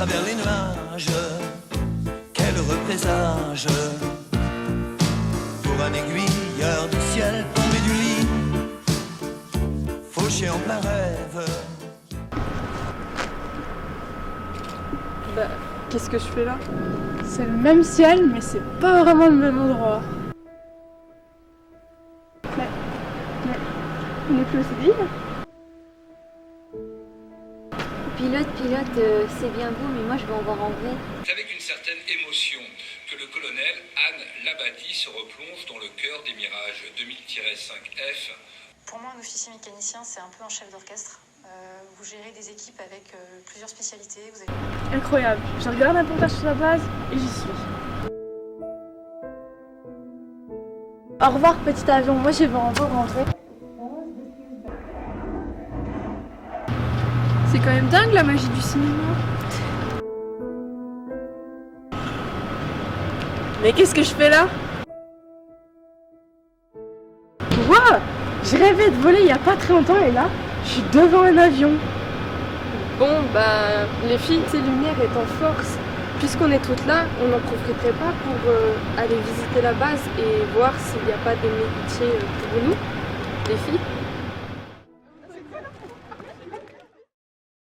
travers les nuages, quel heureux présage pour un aiguilleur du ciel tombé du lit, fauché en plein rêve. Bah, qu'est-ce que je fais là? C'est le même ciel, mais c'est pas vraiment le même endroit. Mais on est plus au CDI là? Pilote, c'est bien beau, mais moi je vais en voir en vrai. C'est avec une certaine émotion que le colonel Anne Labadie se replonge dans le cœur des Mirages 2000-5F. Pour moi, un officier mécanicien, c'est un peu un chef d'orchestre. Vous gérez des équipes avec plusieurs spécialités. Vous avez... Incroyable, je regarde un reportage sur la base et j'y suis. Au revoir petit avion, moi je vais en voir en vrai. C'est quand même dingue la magie du cinéma. Mais qu'est-ce que je fais là? Wow, j'ai rêvé de voler il y a pas très longtemps et là, je suis devant un avion. Bon, bah, les filles, ces lumières étant force, puisqu'on est toutes là, on n'en profiterait pas pour aller visiter la base et voir s'il n'y a pas des métiers pour nous, les filles.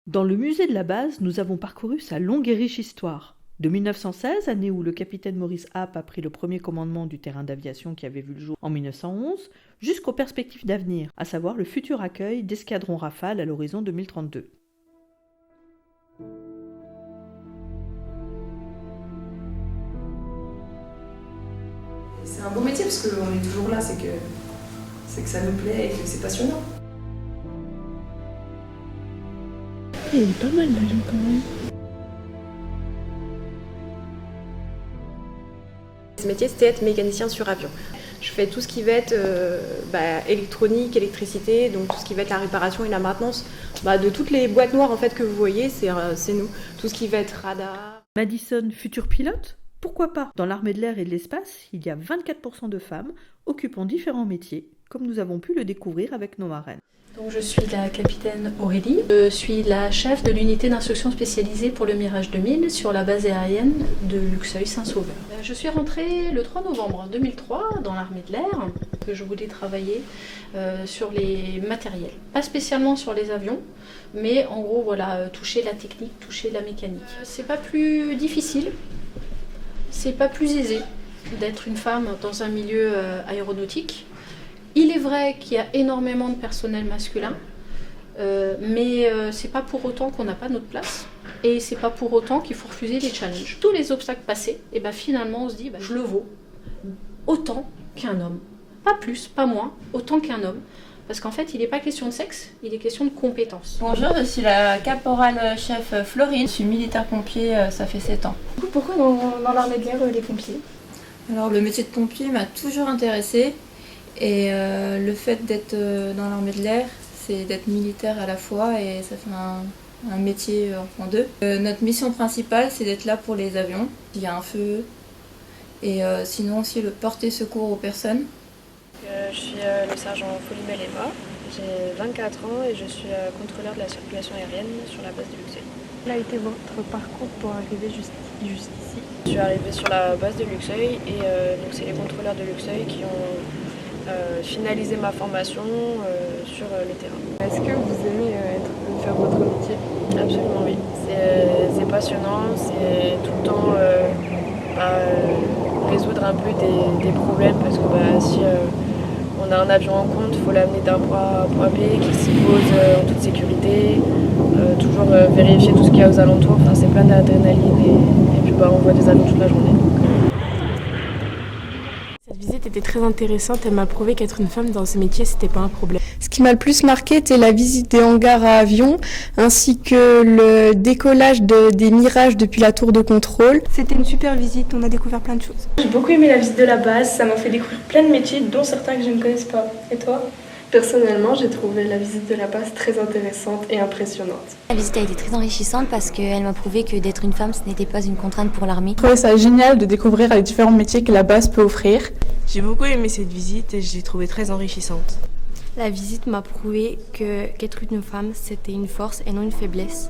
Dans le musée de la base, nous avons parcouru sa longue et riche histoire. De 1916, année où le capitaine Maurice App a pris le premier commandement du terrain d'aviation qui avait vu le jour en 1911, jusqu'aux perspectives d'avenir, à savoir le futur accueil d'escadrons Rafale à l'horizon 2032. C'est un beau métier parce qu'on est toujours là, c'est que ça nous plaît et que c'est passionnant. Il est pas mal l'avion quand même. Ce métier, c'était être mécanicien sur avion. Je fais tout ce qui va être électronique, électricité, donc tout ce qui va être la réparation et la maintenance de toutes les boîtes noires en fait que vous voyez, c'est nous. Tout ce qui va être radar. Madison, futur pilote? Pourquoi pas? Dans l'armée de l'air et de l'espace, il y a 24% de femmes occupant différents métiers, comme nous avons pu le découvrir avec nos marraines. Donc je suis la capitaine Aurélie, je suis la chef de l'unité d'instruction spécialisée pour le Mirage 2000 sur la base aérienne de Luxeuil-Saint-Sauveur. Je suis rentrée le 3 novembre 2003 dans l'armée de l'air, que je voulais travailler sur les matériels. Pas spécialement sur les avions, mais en gros voilà, toucher la technique, toucher la mécanique. C'est pas plus difficile, c'est pas plus aisé d'être une femme dans un milieu aéronautique. Il est vrai qu'il y a énormément de personnel masculin, mais c'est pas pour autant qu'on n'a pas notre place et c'est pas pour autant qu'il faut refuser les challenges. Tous les obstacles passés, et finalement on se dit je le vaux autant qu'un homme. Pas plus, pas moins, autant qu'un homme. Parce qu'en fait, il n'est pas question de sexe, il est question de compétence. Bonjour, je suis la caporal-chef Florine. Je suis militaire-pompier, ça fait 7 ans. Pourquoi dans l'armée de l'air, les pompiers? Alors, le métier de pompier m'a toujours intéressée. Et le fait d'être dans l'armée de l'air, c'est d'être militaire à la fois et ça fait un métier en deux. Notre mission principale, c'est d'être là pour les avions, s'il y a un feu, et sinon aussi le porter secours aux personnes. Je suis le sergent Folimel Eva, j'ai 24 ans et je suis contrôleur de la circulation aérienne sur la base de Luxeuil. Quel a été votre parcours pour arriver jusqu'ici? Je suis arrivée sur la base de Luxeuil et donc c'est les contrôleurs de Luxeuil qui ont finaliser ma formation sur le terrain. Est-ce que vous aimez faire votre métier? Absolument oui. C'est passionnant, c'est tout le temps résoudre un peu des problèmes parce que si on a un avion en compte, il faut l'amener d'un point A à un point B qui s'y pose en toute sécurité, toujours vérifier tout ce qu'il y a aux alentours, c'est plein d'adrénaline et puis on voit des avions toute la journée. Cette visite était très intéressante, elle m'a prouvé qu'être une femme dans ce métier, c'était pas un problème. Ce qui m'a le plus marqué, c'était la visite des hangars à avions, ainsi que le décollage des Mirages depuis la tour de contrôle. C'était une super visite, on a découvert plein de choses. J'ai beaucoup aimé la visite de la base, ça m'a fait découvrir plein de métiers, dont certains que je ne connaisse pas. Et toi ? Personnellement, j'ai trouvé la visite de la base très intéressante et impressionnante. La visite a été très enrichissante parce qu'elle m'a prouvé que d'être une femme, ce n'était pas une contrainte pour l'armée. Je trouvais ça génial de découvrir les différents métiers que la base peut offrir. J'ai beaucoup aimé cette visite et je l'ai trouvée très enrichissante. La visite m'a prouvé qu'être une femme, c'était une force et non une faiblesse.